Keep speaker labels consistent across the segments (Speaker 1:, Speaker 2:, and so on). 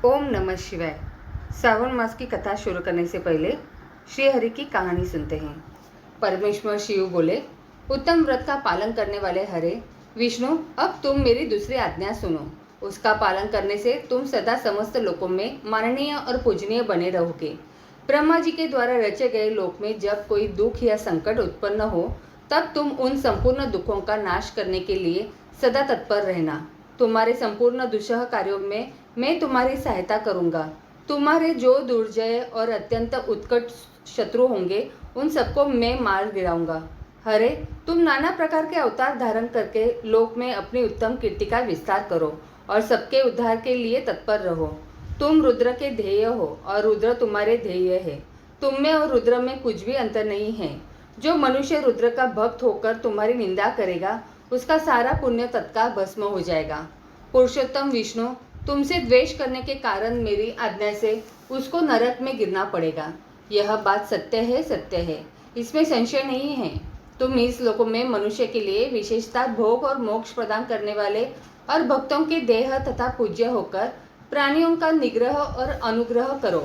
Speaker 1: ओम नमः शिवाय। श्रावण मास की कथा शुरू करने से पहले श्री हरि की कहानी सुनते हैं। परमेश्वर शिव बोले, उत्तम व्रत का पालन करने वाले हरे विष्णु, अब तुम मेरी दूसरी आज्ञा सुनो। उसका पालन करने से तुम सदा समस्त लोकों में माननीय और पूजनीय बने रहोगे। ब्रह्मा जी के द्वारा रचे गए लोक में जब कोई दुख या संकट उत्पन्न हो, तब तुम उन संपूर्ण दुखों का नाश करने के लिए सदा तत्पर रहना। तुम्हारे संपूर्ण दुस्सह कार्यों में मैं तुम्हारी सहायता करूंगा। तुम्हारे जो दुर्जय और अत्यंत उत्कट शत्रु होंगे, उन सबको मैं मार गिराऊंगा। हरे, तुम नाना प्रकार के अवतार धारण करके लोक में अपनी उत्तम कीर्ति का विस्तार करो और सबके उद्धार के लिए तत्पर रहो। तुम रुद्र के ध्येय हो और रुद्र तुम्हारे ध्येय है। तुम में और रुद्र में कुछ भी अंतर नहीं है। जो मनुष्य रुद्र का भक्त होकर तुम्हारी निंदा करेगा, उसका सारा पुण्य तत्काल भस्म हो जाएगा। पुरुषोत्तम विष्णु, तुमसे द्वेष करने के कारण मेरी आज्ञा से उसको नरक में गिरना पड़ेगा। यह बात सत्य है, इसमें संशय नहीं है। तुम इस लोक में मनुष्य के लिए विशेषता भोग और मोक्ष प्रदान करने वाले और भक्तों के देह तथा पूज्य होकर प्राणियों का निग्रह और अनुग्रह करो।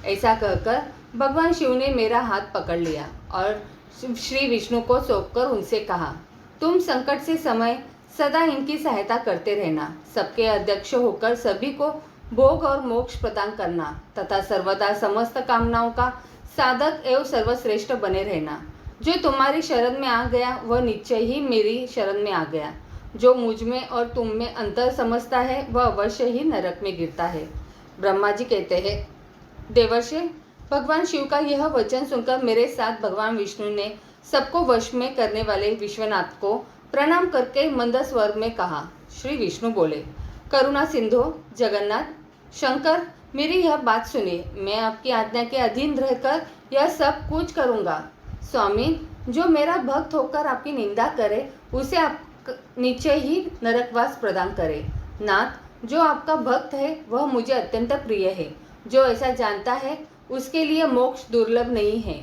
Speaker 1: ऐसा कहकर भगवान शिव ने मेरा हाथ पकड़ लिया और श्री विष्णु को सौंपकर उनसे कहा, तुम संकट से समय सदा इनकी सहायता करते रहना। सबके अध्यक्ष होकर सभी को भोग और मोक्ष प्रदान करना तथा सर्वदा समस्त कामनाओं का साधक एवं सर्वश्रेष्ठ बने रहना। जो तुम्हारी शरण में आ गया वह निश्चय ही मेरी शरण में आ गया। जो मुझ में और तुम में अंतर समझता है वह अवश्य ही नरक में गिरता है। ब्रह्मा जी कहते हैं, देवर्षि, भगवान शिव का यह वचन सुनकर मेरे साथ भगवान विष्णु ने सबको वश में करने वाले विश्वनाथ को प्रणाम करके मंद स्वर में कहा। श्री विष्णु बोले, करुणा सिंधु जगन्नाथ शंकर, मेरी यह बात सुनिए। मैं आपकी आज्ञा के अधीन रहकर यह सब कुछ करूँगा। स्वामी, जो मेरा भक्त होकर आपकी निंदा करे उसे आप निश्चय ही नरकवास प्रदान करे। नाथ, जो आपका भक्त है वह मुझे अत्यंत प्रिय है। जो ऐसा जानता है उसके लिए मोक्ष दुर्लभ नहीं है।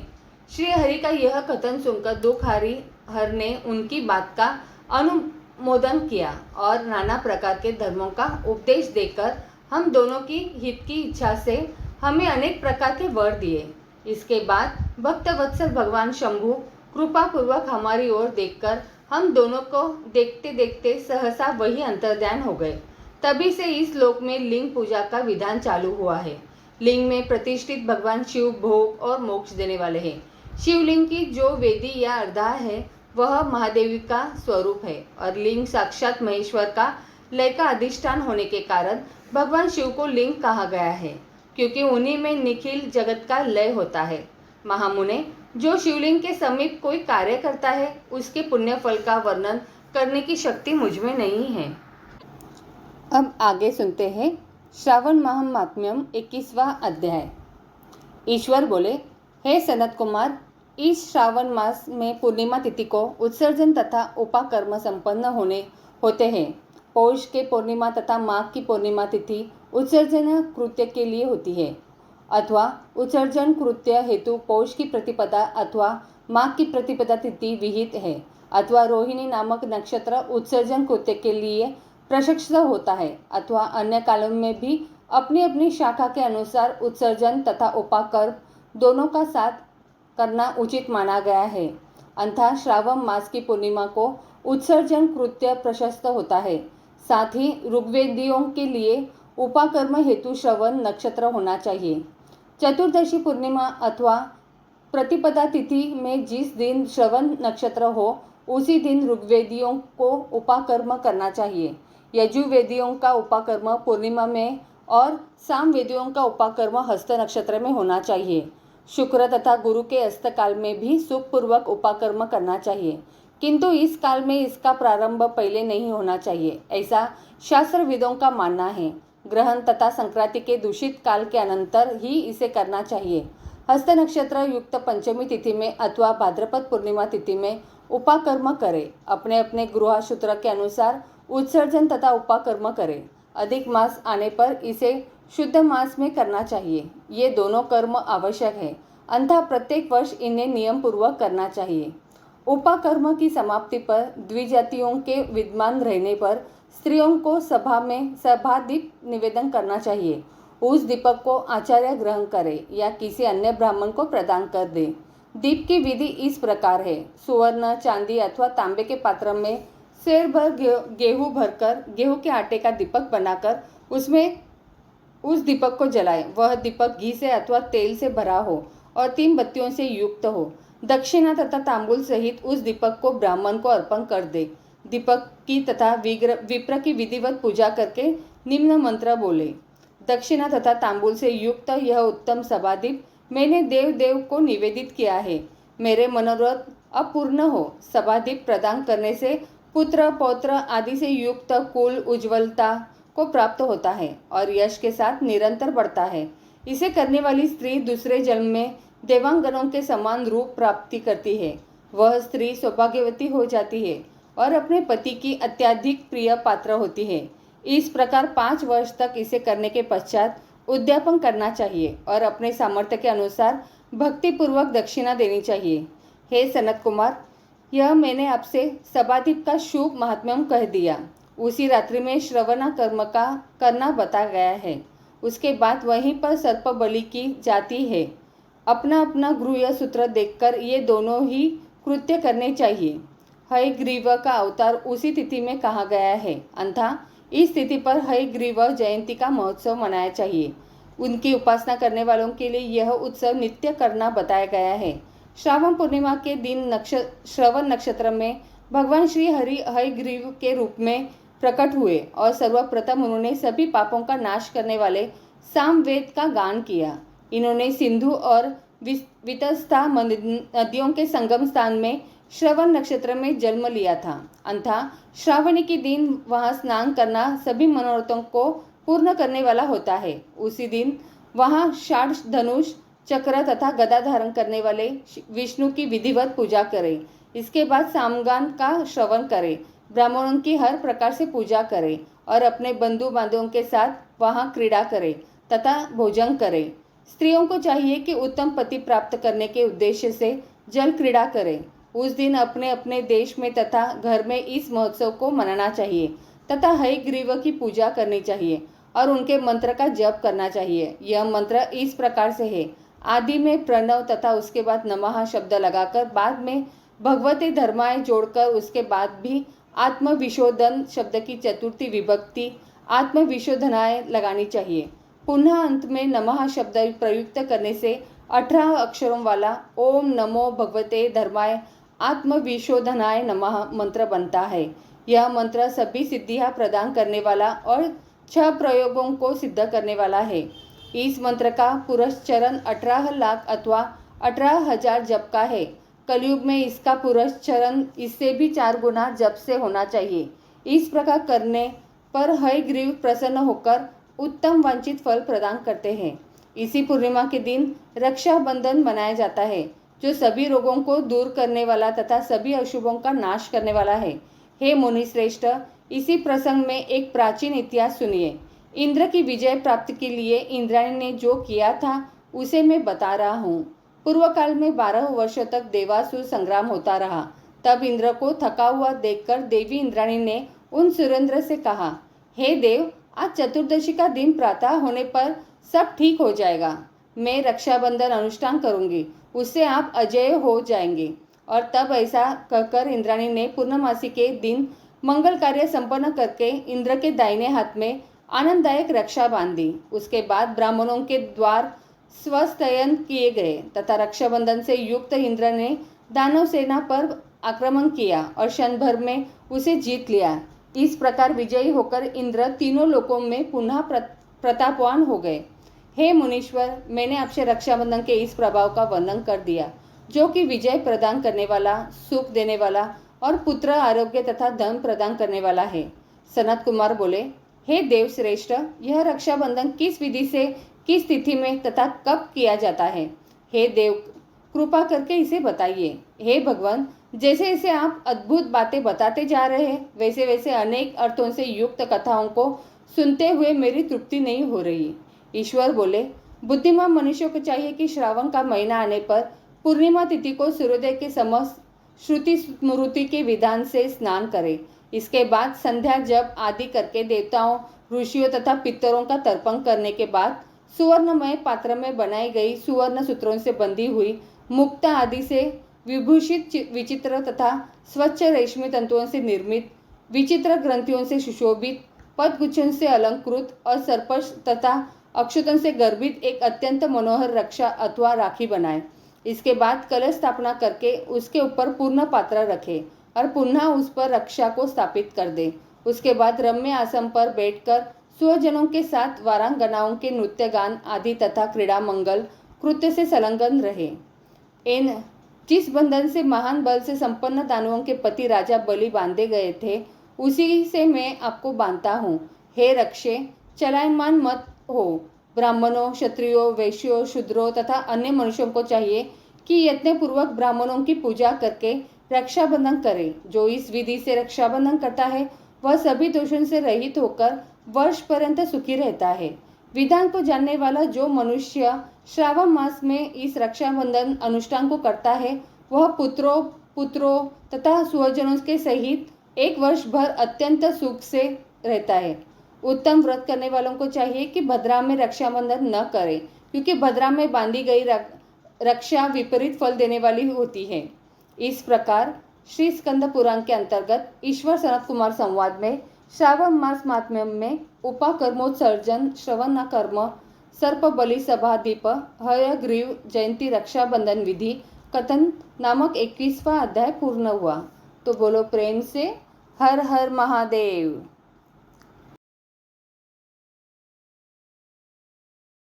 Speaker 1: श्री हरि का यह कथन सुनकर दुखहारी हर ने उनकी बात का अनुमोदन किया और नाना प्रकार के धर्मों का उपदेश देकर हम दोनों की हित की इच्छा से हमें अनेक प्रकार के वर दिए। इसके बाद भक्त वत्सल भगवान शंभु कृपा पूर्वक हमारी ओर देखकर हम दोनों को देखते देखते सहसा वही अंतर्ध्यान हो गए। तभी से इस लोक में लिंग पूजा का विधान चालू हुआ है। लिंग में प्रतिष्ठित भगवान शिव भोग और मोक्ष देने वाले हैं। शिवलिंग की जो वेदी या अर्धा है वह महादेवी का स्वरूप है और लिंग साक्षात महेश्वर का लय का अधिष्ठान होने के कारण भगवान शिव को लिंग कहा गया है, क्योंकि उन्हीं में निखिल जगत का लय होता है। महामुने, जो शिवलिंग के समीप कोई कार्य करता है उसके पुण्य फल का वर्णन करने की शक्ति मुझ में नहीं है। अब आगे सुनते हैं श्रावण महात्म्यम 21वां अध्याय। ईश्वर बोले, हे सनत कुमार, इस श्रावण मास में पूर्णिमा तिथि को उत्सर्जन तथा उपाकर्म संपन्न होते हैं। पौष के पूर्णिमा तथा माघ की पूर्णिमा तिथि उत्सर्जन कृत्य के लिए होती है, अथवा उत्सर्जन कृत्य हेतु पौष की प्रतिपदा अथवा माघ की प्रतिपदा तिथि विहित है, अथवा रोहिणी नामक नक्षत्र उत्सर्जन कृत्य के लिए प्रशस्त होता है, अथवा अन्य कालों में भी अपनी अपनी शाखा के अनुसार उत्सर्जन तथा उपाकर्म दोनों का साथ करना उचित माना गया है। अतः श्रावण मास की पूर्णिमा को उत्सर्जन कृत्य प्रशस्त होता है। साथ ही ऋग्वेदियों के लिए उपाकर्म हेतु श्रवण नक्षत्र होना चाहिए। चतुर्दशी पूर्णिमा अथवा प्रतिपदा तिथि में जिस दिन श्रवण नक्षत्र हो उसी दिन ऋग्वेदियों को उपाकर्म करना चाहिए। यजुर्वेदियों का उपाकर्म पूर्णिमा में और सामवेदियों का उपाकर्म हस्त नक्षत्र में होना चाहिए। शुक्र तथा गुरु के अस्त काल में भी सुखपूर्वक उपाकर्म करना चाहिए, किंतु इस काल में इसका प्रारंभ पहले नहीं होना चाहिए, ऐसा शास्त्रविदों का मानना है। ग्रहण तथा संक्रांति के दूषित काल के अनंतर ही इसे करना चाहिए। हस्त नक्षत्र युक्त पंचमी तिथि में अथवा भाद्रपद पूर्णिमा तिथि में उपाकर्म करें। अपने अपने गृह सूत्र के अनुसार उत्सर्जन तथा उपाकर्म करें। अधिक मास आने पर इसे शुद्ध मास में करना चाहिए। ये दोनों कर्म आवश्यक है, अतः प्रत्येक वर्ष इन्हें नियम पूर्वक करना चाहिए। उपाकर्म की समाप्ति पर द्विजातियों के विद्यमान रहने पर स्त्रियों को सभा में सभादीप निवेदन करना चाहिए। उस दीपक को आचार्य ग्रहण करे या किसी अन्य ब्राह्मण को प्रदान कर दे। दीप की विधि इस प्रकार है। सुवर्ण, चांदी अथवा तांबे के पात्र में सेर भर गेहूं भरकर गेहूं के आटे का दीपक बनाकर उसमें उस दीपक को जलाए। वह दीपक घी से अथवा तेल से भरा हो और 3 बत्तियों से युक्त हो। दक्षिणा तथा तांबूल सहित उस दीपक को ब्राह्मण को अर्पण कर दे। दीपक की तथा विप्र की विधिवत पूजा करके निम्न मंत्र बोले। दक्षिणा तथा तांबूल से युक्त यह उत्तम सभादीप मैंने देव देव को निवेदित किया है। मेरे मनोरथ अपूर्ण हो। सभादीप प्रदान करने से पुत्र पौत्र आदि से युक्त कुल उज्ज्वलता को प्राप्त होता है और यश के साथ निरंतर बढ़ता है। इसे करने वाली स्त्री दूसरे जन्म में देवांगनों के समान रूप प्राप्ति करती है। वह स्त्री सौभाग्यवती हो जाती है और अपने पति की अत्यधिक प्रिय पात्र होती है। इस प्रकार 5 वर्ष तक इसे करने के पश्चात उद्यापन करना चाहिए और अपने सामर्थ्य के अनुसार भक्तिपूर्वक दक्षिणा देनी चाहिए। हे सनत कुमार, यह मैंने आपसे सभादीप का शुभ महात्म्यम कह दिया। उसी रात्रि में श्रवणा कर्म का करना बता गया है। उसके बाद वहीं पर सर्प बलि की जाती है। अपना अपना गृह सूत्र देखकर ये दोनों ही कृत्य करने चाहिए। हयग्रीव का अवतार उसी तिथि में कहा गया है। अंथा इस तिथि पर हयग्रीव जयंती का महोत्सव मनाया चाहिए। उनकी उपासना करने वालों के लिए यह उत्सव नित्य करना बताया गया है। श्रावण पूर्णिमा के दिन श्रवण नक्षत्र में भगवान श्री हरि हयग्रीव के रूप में प्रकट हुए और सर्वप्रथम उन्होंने सभी पापों का नाश करने वाले सामवेद का गान किया। इन्होंने सिंधु और वितस्ता नदियों के संगम स्थान में श्रवण नक्षत्र में जन्म लिया था। अंथा श्रावणी के दिन वहां स्नान करना सभी मनोरथों को पूर्ण करने वाला होता है। उसी दिन वहां षाढ़ धनुष चक्र तथा गदा धारण करने वाले विष्णु की विधिवत पूजा करें। इसके बाद सामगान का श्रवण करें, ब्राह्मणों की हर प्रकार से पूजा करें और अपने बंधु बांधवों के साथ वहां क्रीड़ा करें तथा भोजन करें। स्त्रियों को चाहिए कि उत्तम पति प्राप्त करने के उद्देश्य से जल क्रीड़ा करें। उस दिन अपने अपने देश में तथा घर में इस महोत्सव को मनाना चाहिए तथा हयग्रीव की पूजा करनी चाहिए और उनके मंत्र का जप करना चाहिए। यह मंत्र इस प्रकार से है। आदि में प्रणव तथा उसके बाद नमः शब्द लगाकर बाद में भगवते धर्माय जोड़कर उसके बाद भी आत्मविशोधन शब्द की चतुर्थी विभक्ति आत्मविशोधनाय लगानी चाहिए। पुनः अंत में नमः शब्द प्रयुक्त करने से 18 अक्षरों वाला ओम नमो भगवते धर्माय आत्मविशोधनाय नमः मंत्र बनता है। यह मंत्र सभी सिद्धियां प्रदान करने वाला और 6 प्रयोगों को सिद्ध करने वाला है। इस मंत्र का पुरस्चरण 18 लाख अथवा 18,000 जप का है। कलयुग में इसका पुरस्चरण इससे भी 4 गुना जप से होना चाहिए। इस प्रकार करने पर हयग्रीव प्रसन्न होकर उत्तम वांछित फल प्रदान करते हैं। इसी पूर्णिमा के दिन रक्षाबंधन मनाया जाता है, जो सभी रोगों को दूर करने वाला तथा सभी अशुभों का नाश करने वाला है। हे मुनिश्रेष्ठ, इसी प्रसंग में एक प्राचीन इतिहास सुनिए। इंद्र की विजय प्राप्ति के लिए इंद्राणी ने जो किया था उसे मैं बता रहा हूँ। पूर्व काल में 12 वर्षों तक देवासुर संग्राम होता रहा। तब इंद्र को थका हुआ देखकर देवी इंद्राणी ने उन सुरेंद्र से कहा, हे देव, आज चतुर्दशी का दिन प्रातः होने पर सब ठीक हो जाएगा। मैं रक्षाबंधन अनुष्ठान करूंगी, उससे आप अजय हो जाएंगे। और तब ऐसा कहकर इंद्राणी ने पूर्णमासी के दिन मंगल कार्य संपन्न करके इंद्र के दाहिने हाथ में आनंददायक रक्षा बांधी। उसके बाद ब्राह्मणों के द्वार स्वस्तयन किए गए तथा रक्षाबंधन से युक्त इंद्र ने दानव सेना पर आक्रमण किया और क्षण भर में उसे जीत लिया। इस प्रकार विजयी होकर इंद्र तीनों लोकों में पुनः प्रतापवान हो गए। हे मुनीश्वर, मैंने आपसे रक्षाबंधन के इस प्रभाव का वर्णन कर दिया, जो कि विजय प्रदान करने वाला, सुख देने वाला और पुत्र, आरोग्य तथा धन प्रदान करने वाला है। सनत कुमार बोले, हे देव श्रेष्ठ, यह रक्षाबंधन किस विधि से, किस तिथि में तथा कब किया जाता है? हे देव, कृपा करके इसे बताइए। हे भगवान, जैसे जैसे आप अद्भुत बातें बताते जा रहे हैं, वैसे वैसे अनेक अर्थों से युक्त कथाओं को सुनते हुए मेरी तृप्ति नहीं हो रही। ईश्वर बोले, बुद्धिमान मनुष्यों को चाहिए कि श्रावण का महीना आने पर पूर्णिमा तिथि को सूर्योदय के समय श्रुति स्मृति के विधान से स्नान करे। इसके बाद संध्या जप आदि करके देवताओं, ऋषियों तथा पितरों का तर्पण करने के बाद सुवर्णमय पात्र में बनाई गई सुवर्ण सूत्रों से बंधी हुई मुक्ता आदि से विभूषित विचित्र तथा स्वच्छ रेशमी तंतुओं से निर्मित, विचित्र ग्रंथियों से सुशोभित, पदगुच्छों से अलंकृत और सर्पश तथा अक्षतों से गर्भित एक अत्यंत मनोहर रक्षा अथवा राखी बनाए। इसके बाद कलश स्थापना करके उसके ऊपर पूर्ण पात्र रखे और पुनः उस पर रक्षा को स्थापित कर दे। उसके बाद रम्य आसन पर बैठकर स्वजनों के साथ वारांगनाओं के नृत्य गान आदि तथा क्रीड़ा मंगल कृत्य से संलग्न रहे। इन जिस बंधन से महान बल से संपन्न दानवों के पति राजा बलि बांधे गए थे, उसी से मैं आपको बांधता हूँ। हे रक्षे, चलायमान मत हो। ब्राह्मणों, क्षत्रियों, वैश्यों, शूद्रों तथा अन्य मनुष्यों को चाहिए कि यत्नपूर्वक ब्राह्मणों की पूजा करके रक्षाबंधन करे। जो इस विधि से रक्षाबंधन करता है वह सभी दोषों से रहित होकर वर्ष पर्यंत सुखी रहता है। विधान को जानने वाला जो मनुष्य श्रावण मास में इस रक्षाबंधन अनुष्ठान को करता है वह पुत्रों तथा स्वजनों के सहित एक वर्ष भर अत्यंत सुख से रहता है। उत्तम व्रत करने वालों को चाहिए कि भद्रा में रक्षाबंधन न करें, क्योंकि भद्रा में बांधी गई रक्षा विपरीत फल देने वाली होती है। इस प्रकार श्री स्कंद पुराण के अंतर्गत ईश्वर सनत कुमार संवाद में श्रावण मास महात्म्य में उपाकर्मोत्सर्जन, श्रवण कर्म, सर्प बलि सभा दीप, हयग्रीव जयंती रक्षाबंधन विधि कथन नामक 21वां अध्याय पूर्ण हुआ। तो बोलो प्रेम से हर हर महादेव।